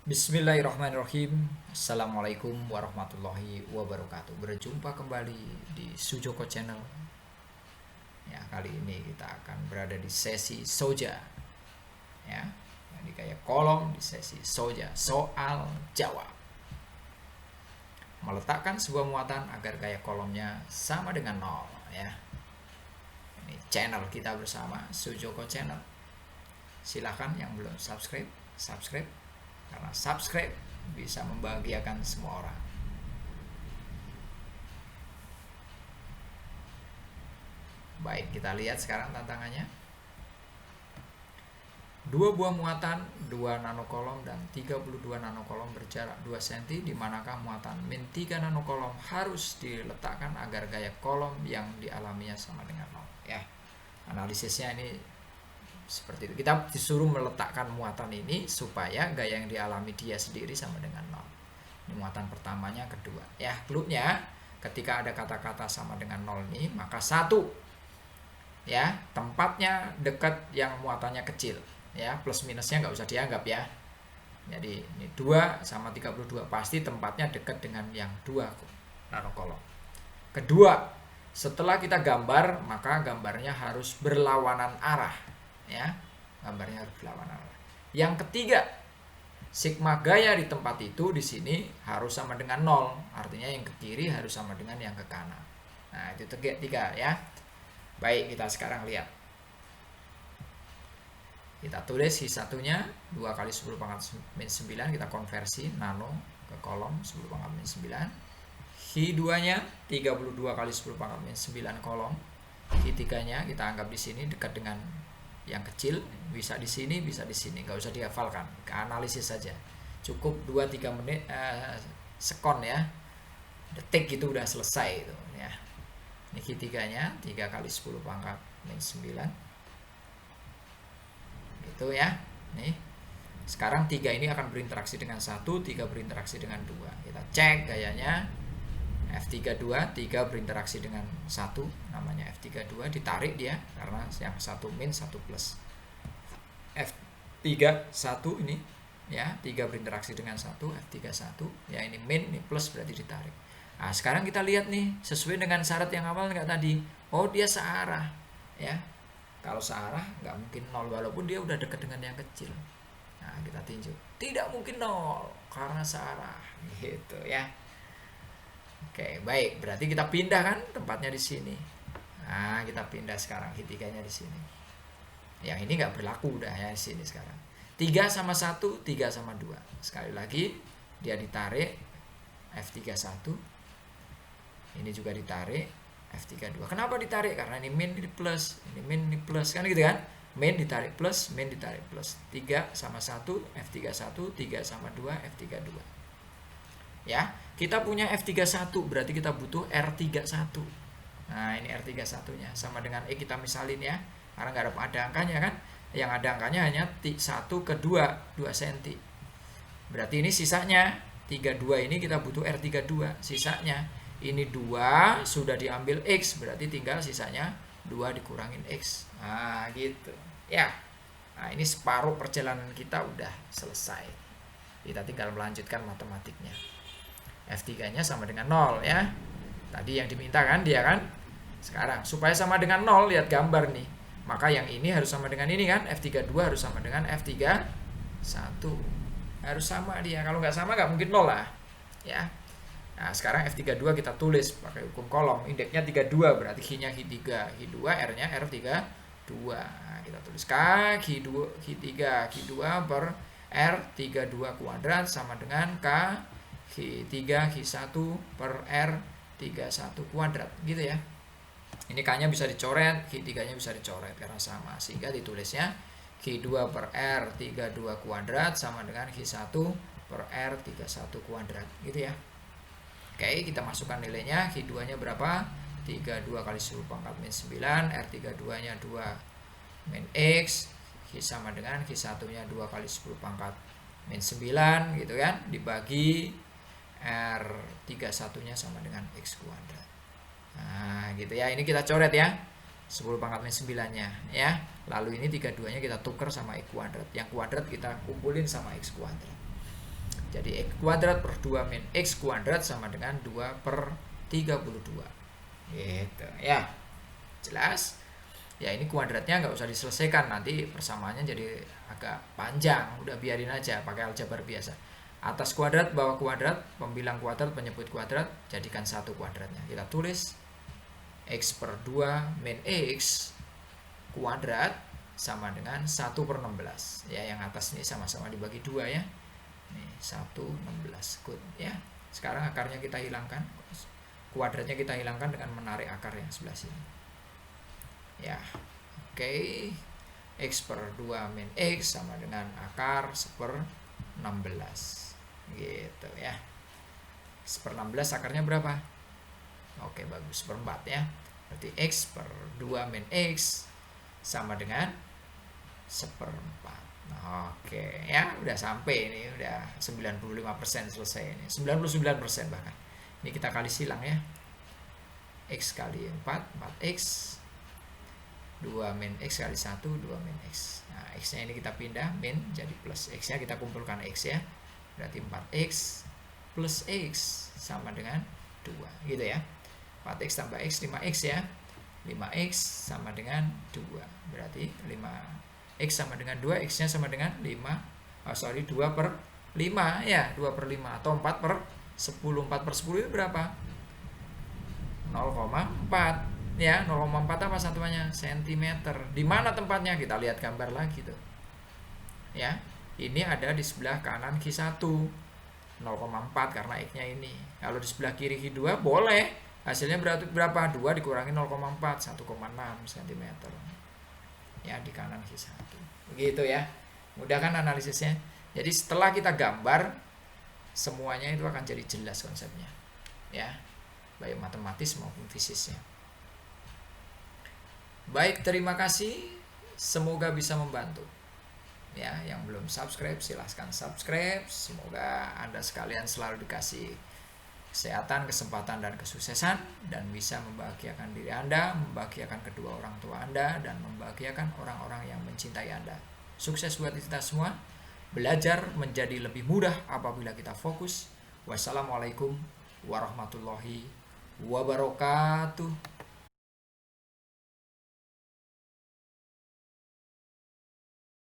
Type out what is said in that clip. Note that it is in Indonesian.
Bismillahirrahmanirrahim. Assalamualaikum warahmatullahi wabarakatuh. Berjumpa kembali di Sujoko Channel. Ya, kali ini kita akan berada di sesi Soja. Ya, jadi kayak kolom di sesi Soja, soal jawab. Meletakkan sebuah muatan agar gaya kolomnya sama dengan 0 ya. Ini channel kita bersama Sujoko Channel. Silahkan yang belum subscribe, subscribe. Karena subscribe bisa membahagiakan semua orang. Baik, kita lihat sekarang tantangannya. Dua buah muatan 2 nanokolom dan 32 nanokolom berjarak 2 cm, di manakah muatan min 3 nanokolom harus diletakkan agar gaya kolom yang dialaminya sama dengan 0 ya. Analisisnya ini seperti itu. Kita disuruh meletakkan muatan ini supaya gaya yang dialami dia sendiri sama dengan 0. Ini muatan pertamanya, kedua. Ya, clue-nya ketika ada kata-kata sama dengan 0 ini, maka 1 ya, tempatnya dekat yang muatannya kecil. Ya, plus minusnya nggak usah dianggap ya. Jadi ini 2 sama 32 pasti tempatnya dekat dengan yang 2 nanokolom. Kedua, setelah kita gambar, maka gambarnya harus berlawanan arah. Ya, gambarnya harus berlawanan arah. Yang ketiga, sigma gaya di tempat itu di sini harus sama dengan 0, artinya yang ke kiri harus sama dengan yang ke kanan. Nah, itu tiga ya. Baik, kita sekarang lihat. Kita tulis Hi1-nya 2 kali 10 pangkat min 9, kita konversi nano ke kolom 10 pangkat min 9. Hi2-nya 32 kali 10 pangkat min 9 kolom. Hi3-nya kita anggap di sini dekat dengan yang kecil, bisa di sini, bisa di sini, nggak usah dihafalkan, analisis saja, cukup 2-3 menit sekon ya, detik itu udah selesai itu ya. Ini Hi3-nya 3 kali 10 pangkat min 9 gitu ya. Nih sekarang 3 ini akan berinteraksi dengan 1, 3 berinteraksi dengan 2, kita cek gayanya. F32, 3 berinteraksi dengan 1, namanya F32, ditarik dia karena yang 1 min 1 plus. F31 ini ya, 3 berinteraksi dengan 1, F31 ya, ini min, ini plus, berarti ditarik. Nah, sekarang kita lihat nih, sesuai dengan syarat yang awal nggak tadi? Oh, dia searah ya. Kalau searah nggak mungkin 0 walaupun dia udah dekat dengan yang kecil. Nah, kita tinjau, tidak mungkin 0 karena searah gitu ya. Oke, baik. Berarti kita pindah kan tempatnya di sini. Nah, kita pindah sekarang Hi3-nya di sini. Yang ini nggak berlaku udah ya di sini sekarang. 3 sama 1, 3 sama 2. Sekali lagi dia ditarik F31. Ini juga ditarik F32. Kenapa ditarik? Karena ini min, ini plus, ini min, ini plus, kan gitu kan? Min ditarik plus, min ditarik plus. 3 sama 1 F31, 3 sama 2 F32. Ya, kita punya F31, berarti kita butuh R31. Nah, ini R31-nya sama dengan E, kita misalin ya, karena nggak ada angkanya kan. Yang ada angkanya hanya 1 ke 2 cm. Berarti ini sisanya 32, ini kita butuh R32. Sisanya ini 2 sudah diambil X, berarti tinggal sisanya 2 dikurangin X. Nah, gitu ya. Nah, ini separuh perjalanan kita udah selesai. Kita tinggal melanjutkan matematiknya. F3-nya sama dengan 0 ya. Tadi yang diminta kan dia kan. Sekarang supaya sama dengan 0, lihat gambar nih. Maka yang ini harus sama dengan ini kan. F32 harus sama dengan F31. Harus sama dia. Kalau nggak sama nggak mungkin 0 lah. Ya. Nah, sekarang F32 kita tulis pakai hukum kolom. Indeksnya 32, berarti Hi-nya Hi3, Hi2, R-nya R32. Nah, kita tulis K Hi3 Hi2 per R32 kuadrat sama dengan K Hi3 Hi1 per R31 kuadrat gitu ya. Ini K-nya bisa dicoret, Hi3-nya bisa dicoret karena sama, sehingga ditulisnya Hi2 per R32 kuadrat sama dengan Hi1 per R31 kuadrat gitu ya. Oke, kita masukkan nilainya. Hi2-nya berapa? 32 kali 10 pangkat min 9, R32-nya 2 min X, Hi sama dengan Hi1-nya 2 kali 10 pangkat min 9 gitu kan, dibagi R31-nya sama dengan X kuadrat. Nah, gitu ya. Ini kita coret ya. 10 pangkat min 9-nya ya. Lalu ini 32-nya kita tukar sama X kuadrat. Yang kuadrat kita kumpulin sama X kuadrat. Jadi X kuadrat per 2 min X kuadrat sama dengan 2 per 32. Gitu ya. Jelas? Ya ini kuadratnya nggak usah diselesaikan, nanti persamaannya jadi agak panjang, udah biarin aja pakai aljabar biasa. Atas kuadrat, bawah kuadrat, pembilang kuadrat, penyebut kuadrat, jadikan satu kuadratnya. Kita tulis X per 2 min X kuadrat sama dengan 1 per 16. Ya, yang atas ini sama-sama dibagi 2 ya. Nih, 1/16. Good ya. Sekarang akarnya kita hilangkan. Kuadratnya kita hilangkan dengan menarik akar yang sebelah sini. Ya, oke. X per 2 min X sama dengan akar 1/16. Gitu ya. 1/16 akarnya berapa? Oke, bagus, 1/4 ya. Berarti X per 2 min X sama dengan 1/4. Oke ya, udah sampai ini, udah 95% selesai ini. 99% bahkan. Ini kita kali silang ya. X kali 4, 4X. 2 min X kali 1, 2 min X. Nah, X nya ini kita pindah, min jadi plus. X nya kita kumpulkan X ya. Berarti 4X plus X sama dengan 2. Gitu ya. 4X tambah X, 5X ya. 5X sama dengan 2. Berarti 5X sama dengan 2, X nya sama dengan 2 per 5 ya. 2 per 5 atau 4 per 10. 4 per 10 itu berapa? 0,4 ya. 0,4 apa satuannya? Sentimeter. Di mana tempatnya? Kita lihat gambar lagi tuh ya. Ini ada di sebelah kanan Q1 0,4 karena X nya ini. Kalau di sebelah kiri Q2 boleh, hasilnya berapa? 2 dikurangi 0,4, 1,6 cm ya di kanan Q1. Begitu ya. Mudah kan analisisnya? Jadi setelah kita gambar, semuanya itu akan jadi jelas konsepnya ya, baik matematis maupun fisisnya. Baik, terima kasih. Semoga bisa membantu. Ya, yang belum subscribe silahkan subscribe. Semoga Anda sekalian selalu dikasih kesehatan, kesempatan, dan kesuksesan, dan bisa membahagiakan diri Anda, membahagiakan kedua orang tua Anda, dan membahagiakan orang-orang yang mencintai Anda. Sukses buat kita semua. Belajar menjadi lebih mudah apabila kita fokus. Wassalamualaikum warahmatullahi wabarakatuh.